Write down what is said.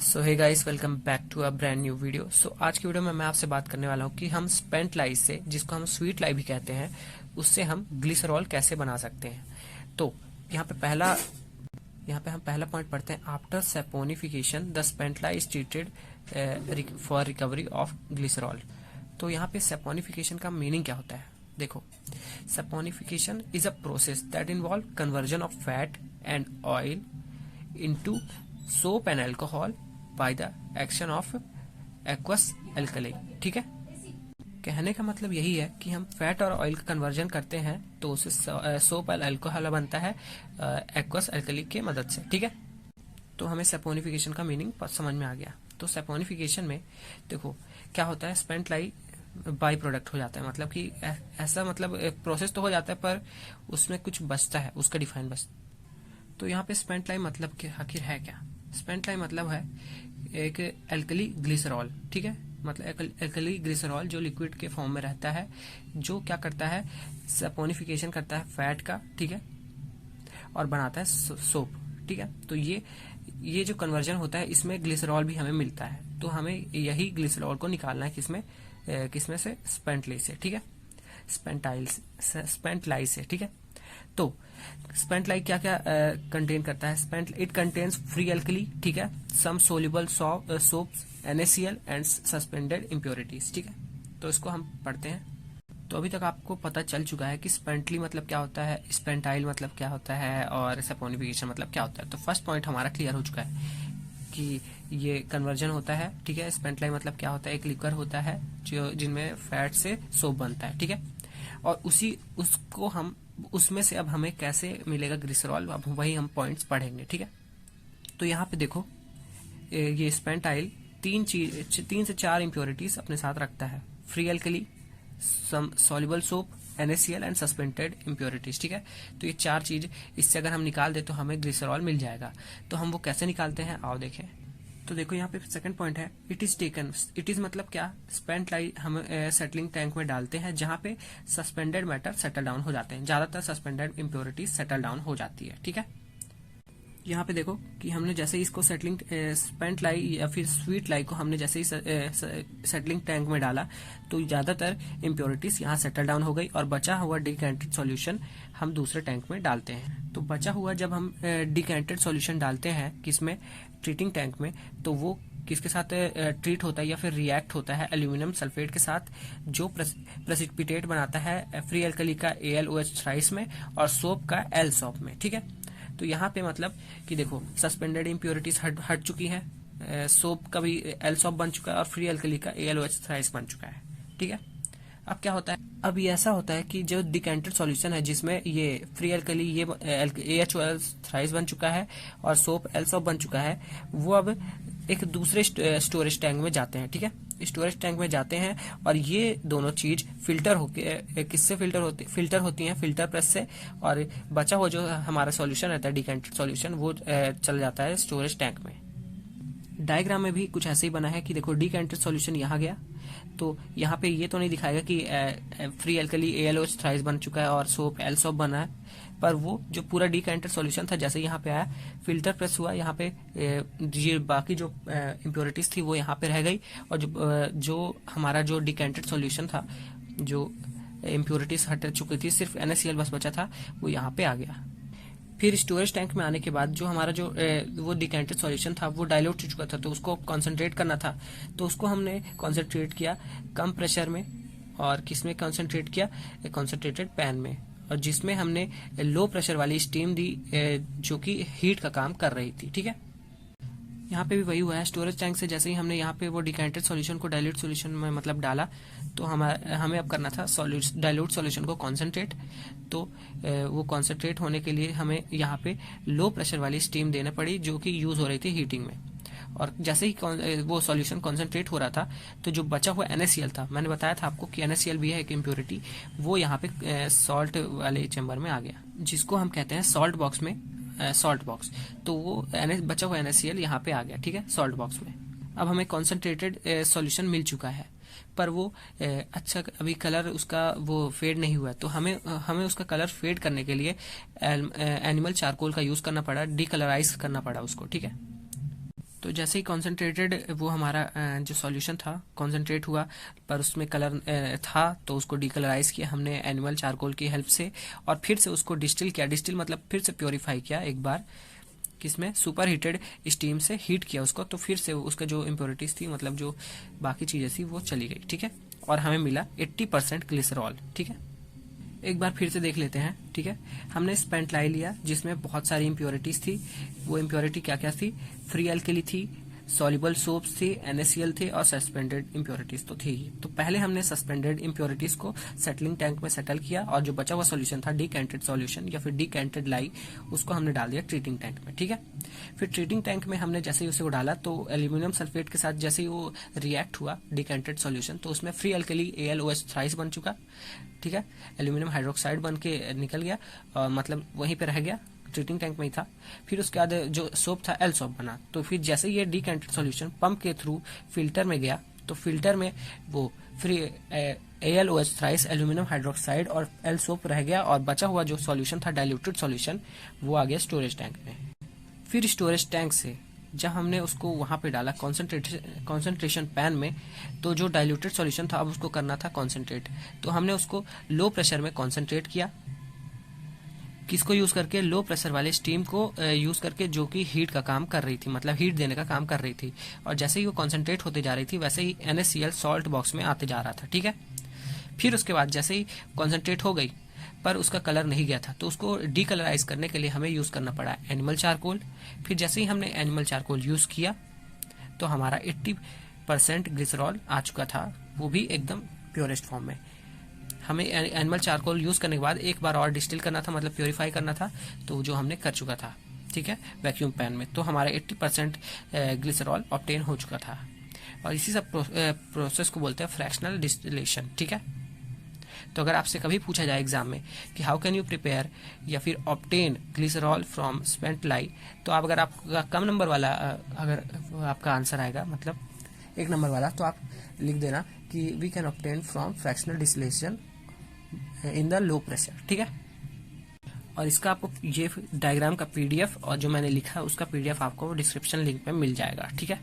So hey guys, welcome back to a brand new video. So आज की video में मैं आपसे बात करने वाला हूँ कि हम स्पेंट लाई से, जिसको हम स्वीट लाई भी कहते हैं, उससे हम ग्लिसरॉल कैसे बना सकते हैं। तो यहाँ पे हम पहला पॉइंट पढ़ते हैं। After saponification the spent lie is treated for recovery of glycerol. तो यहाँ पे सैपोनिफिकेशन का मीनिंग क्या होता है, देखो। Saponification is a process that involve conversion of fat and oil into soap and alcohol by the action of aqueous alkali. ठीक है, कहने का मतलब यही है कि हम फैट और ऑयल का कन्वर्जन करते हैं तो उससे सोप और अल्कोहल बनता है एक्वस एल्कली के मदद से। ठीक है, तो हमें सैपोनिफिकेशन का मीनिंग समझ में आ गया। तो सैपोनिफिकेशन में देखो क्या होता है, स्पेंट लाई बाई प्रोडक्ट हो जाता है, मतलब कि ऐसा मतलब प्रोसेस तो हो जाता है पर उसमें कुछ बचता है, उसका डिफाइन बस। तो यहाँ पे स्पेंट लाई मतलब कि आखिर है क्या। स्पेंट लाई मतलब है एक एल्कली ग्लिसरॉल। ठीक है, मतलब एल्कली ग्लिसरॉल जो लिक्विड के फॉर्म में रहता है, जो क्या करता है, सैपोनिफिकेशन करता है फैट का। ठीक है, और बनाता है सोप। ठीक है, तो ये जो कन्वर्जन होता है इसमें ग्लिसरॉल भी हमें मिलता है। तो हमें यही ग्लिसरॉल को निकालना है किसमें से, स्पेंट लाई से। ठीक है, स्पेंट लाई से। ठीक है, तो स्पेंट लाई क्या क्या कंटेन करता है। Spent it contains free alkali, ठीक है, some soluble soaps, NaCl and suspended impurities. ठीक है, तो इसको हम पढ़ते हैं। तो अभी तक आपको पता चल चुका है कि स्पेंटली मतलब क्या होता है, स्पेंटाइल मतलब क्या होता है और सैपोनिफिकेशन मतलब क्या होता है। तो फर्स्ट पॉइंट हमारा क्लियर हो चुका है कि ये कन्वर्जन होता है। ठीक है, स्पेंट लाई मतलब क्या होता है, एक लिक्वर होता है जो जिनमें फैट से सोप बनता है। ठीक है, और उसमें से अब हमें कैसे मिलेगा ग्लिसरॉल, अब वही हम पॉइंट्स पढ़ेंगे। ठीक है, तो यहाँ पे देखो ये स्पेंट आयल तीन से चार इम्प्योरिटीज अपने साथ रखता है। Free alkali, some soluble soap, NaCl and suspended impurities. ठीक है, तो ये चार चीज इससे अगर हम निकाल दे तो हमें ग्लिसरॉल मिल जाएगा। तो हम वो कैसे निकालते हैं आओ देखें। तो देखो यहाँ पे सेकंड पॉइंट है, it is taken. It is मतलब क्या, स्पेंट लाई हम सेटलिंग टैंक में डालते हैं जहाँ पे सस्पेंडेड मैटर सेटल डाउन हो जाते हैं, ज्यादातर सस्पेंडेड इम्प्योरिटीज सेटल डाउन हो जाती है। ठीक है, यहाँ पे देखो कि हमने जैसे ही इसको सेटलिंग स्पेंट लाई या फिर स्वीट लाई को हमने जैसे ही सेटलिंग टैंक में डाला तो ज्यादातर इम्प्योरिटीज यहाँ सेटल डाउन हो गई और बचा हुआ डिकैंटेड सॉल्यूशन हम दूसरे टैंक में डालते हैं। तो बचा हुआ जब हम डिकैंटेड सॉल्यूशन डालते हैं किसमें, ट्रीटिंग टैंक में, तो वो किसके साथ ट्रीट होता है या फिर रिएक्ट होता है एल्यूमिनियम सल्फेट के साथ, जो प्रेसिपिटेट बनाता है फ्री एल्कली का AlOH थ्राइस में और सोप का L सोप में। ठीक है, तो यहाँ पे मतलब कि देखो सस्पेंडेड इम्प्योरिटीज हट चुकी है, सोप का भी L सोप बन चुका है और फ्री एल्कली का AlOH थ्राइस बन चुका है। ठीक है, अब क्या होता है, अब ये ऐसा होता है कि जो डिकैंटेड सॉल्यूशन है जिसमें ये फ्री एल्कली ये AHOL थ्राइस बन चुका है और सोप L सोप बन चुका है, वो अब एक दूसरे स्टोरेज टैंक में जाते हैं। ठीक है, स्टोरेज टैंक में जाते हैं और ये दोनों चीज फिल्टर होके किससे फिल्टर होती हैं, फिल्टर प्रेस से, और बचा हुआ जो हमारा सॉल्यूशन रहता है डिकैंटेड सॉल्यूशन वो चल जाता है स्टोरेज टैंक में। डायग्राम में भी कुछ ऐसे ही बना है कि देखो डिकैंटेड सॉल्यूशन यहाँ गया, तो यहाँ पे ये तो नहीं दिखाएगा कि फ्री एल्कली AlOH थ्राइस बन चुका है और सोप L सोप बना है, पर वो जो पूरा डिकैंटेड सॉल्यूशन था जैसे यहाँ पे आया, फिल्टर प्रेस हुआ, यहाँ पे ये बाकी जो इम्प्योरिटीज थी वो यहाँ पे रह गई और जो हमारा जो डिकैंटेड सॉल्यूशन था, जो इम्प्योरिटीज हट चुकी थी, सिर्फ NaCl बस बचा था, वो यहाँ पे आ गया। फिर स्टोरेज टैंक में आने के बाद जो हमारा जो वो डिकैंटेड सॉल्यूशन था वो डाइल्यूट हो चुका था, तो उसको कंसंट्रेट करना था, तो उसको हमने कंसंट्रेट किया कम प्रेशर में और किसमें कंसंट्रेट किया, कंसंट्रेटेड पैन में, और जिसमें हमने लो प्रेशर वाली स्टीम दी जो कि हीट का काम कर रही थी। ठीक है, यहाँ पे भी वही हुआ है, स्टोरेज टैंक से जैसे ही हमने यहाँ पे वो डिकैंटेड सॉल्यूशन को डाइल्यूट सॉल्यूशन में मतलब डाला, तो हमें अब करना था डाइल्यूट सॉल्यूशन को कॉन्सेंट्रेट। तो वो कॉन्सेंट्रेट होने के लिए हमें यहाँ पे लो प्रेशर वाली स्टीम देना पड़ी जो कि यूज हो रही थी हीटिंग में। और जैसे ही वो सॉल्यूशन कॉन्सेंट्रेट हो रहा था तो जो बचा हुआ NaCl था, मैंने बताया था आपको कि NaCl भी है एक इम्प्योरिटी, वो यहाँ पे सॉल्ट वाले चेम्बर में आ गया, जिसको हम कहते हैं सॉल्ट बॉक्स में, सॉल्ट बॉक्स। तो वो बचा हुआ NaCl यहाँ पे आ गया। ठीक है, सॉल्ट बॉक्स में अब हमें कॉन्सेंट्रेटेड सॉल्यूशन मिल चुका है, पर वो अच्छा अभी कलर उसका वो फेड नहीं हुआ है, तो हमें उसका कलर फेड करने के लिए एनिमल चारकोल का यूज करना पड़ा, डीकलराइज करना पड़ा उसको। ठीक है, तो जैसे ही कॉन्सेंट्रेटेड वो हमारा जो सॉल्यूशन था कॉन्सेंट्रेट हुआ पर उसमें कलर था, तो उसको डीकलराइज किया हमने एनिमल चारकोल की हेल्प से, और फिर से उसको डिस्टिल किया। डिस्टिल मतलब फिर से प्योरीफाई किया एक बार, किसमें, सुपर हीटेड स्टीम से हीट किया उसको, तो फिर से उसका जो इम्प्योरिटीज थी, मतलब जो बाकी चीजें थी वो चली गई। ठीक है, और हमें मिला 80% ग्लिसरॉल। ठीक है, एक बार फिर से देख लेते हैं। ठीक है, हमने स्पेंट लाई लिया जिसमें बहुत सारी इम्प्योरिटीज थी। वो इम्प्योरिटी क्या क्या थी, फ्री एल्कली थी, सॉल्युबल सोप्स थी, NaCl थे, और सस्पेंडेड इम्प्योरिटीज तो थी। तो पहले हमने सस्पेंडेड इम्प्योरिटीज को सेटलिंग टैंक में सेटल किया, और जो बचा हुआ सॉल्यूशन था डीकैंटेड सॉल्यूशन या फिर डीकैंटेड लाई, उसको हमने डाल दिया ट्रीटिंग टैंक में। ठीक है, फिर ट्रीटिंग टैंक में हमने जैसे ही उसे डाला तो एल्यूमिनियम सल्फेट के साथ जैसे ही वो रिएक्ट हुआ डीकैंटेड सॉल्यूशन, तो उसमें फ्री एल्कली AlOH थ्राइस बन चुका। ठीक है, एल्यूमिनियम हाइड्रोक्साइड बन के निकल गया, और मतलब वहीं पे रह गया, ट्रीटिंग टैंक में ही था। फिर उसके बाद जो सोप था एल सोप बना। तो फिर जैसे ये डीकैंटेड सॉल्यूशन पंप के थ्रू फिल्टर में गया, तो फिल्टर में वो free AlOH thrice, aluminium hydroxide और एल सोप रह गया, और बचा हुआ जो सॉल्यूशन था डाइल्यूटेड सॉल्यूशन वो आ गया स्टोरेज टैंक में। फिर स्टोरेज टैंक से जब हमने उसको वहां पे डाला कॉन्सेंट्रेशन पैन में, तो जो डाइल्यूटेड सॉल्यूशन था अब उसको करना था कॉन्सेंट्रेट। तो हमने उसको लो प्रेशर में कॉन्सेंट्रेट किया, किसको यूज करके, लो प्रेशर वाले स्टीम को यूज करके, जो कि हीट का काम कर रही थी, मतलब हीट देने का काम कर रही थी। और जैसे ही वो कॉन्सेंट्रेट होते जा रही थी वैसे ही NaCl सॉल्ट बॉक्स में आते जा रहा था। ठीक है, फिर उसके बाद जैसे ही कॉन्सेंट्रेट हो गई पर उसका कलर नहीं गया था, तो उसको डीकलराइज करने के लिए हमें यूज करना पड़ा एनिमल चारकोल। फिर जैसे ही हमने एनिमल चारकोल यूज किया तो हमारा 80% ग्लिसरॉल आ चुका था, वो भी एकदम प्योरेस्ट फॉर्म में। हमें एनिमल चारकोल यूज करने के बाद एक बार और डिस्टिल करना था, मतलब प्योरीफाई करना था, तो जो हमने कर चुका था। ठीक है, वैक्यूम पैन में, तो हमारा 80% ग्लिसरॉल ऑब्टेन हो चुका था। और इसी सब प्रोसेस को बोलते हैं फ्रैक्शनल डिस्टिलेशन। ठीक है, तो अगर आपसे कभी पूछा जाए एग्जाम में कि हाउ कैन यू प्रिपेयर या फिर ऑब्टेन ग्लिसरॉल फ्रॉम स्पेंट लाई, तो आप अगर आपका कम नंबर वाला अगर आपका आंसर आएगा, मतलब 1 नंबर वाला, तो आप लिख देना कि we can obtain from fractional distillation in the low pressure. ठीक है, और इसका आपको ये डायग्राम का PDF और जो मैंने लिखा है उसका PDF आपको डिस्क्रिप्शन लिंक में मिल जाएगा। ठीक है।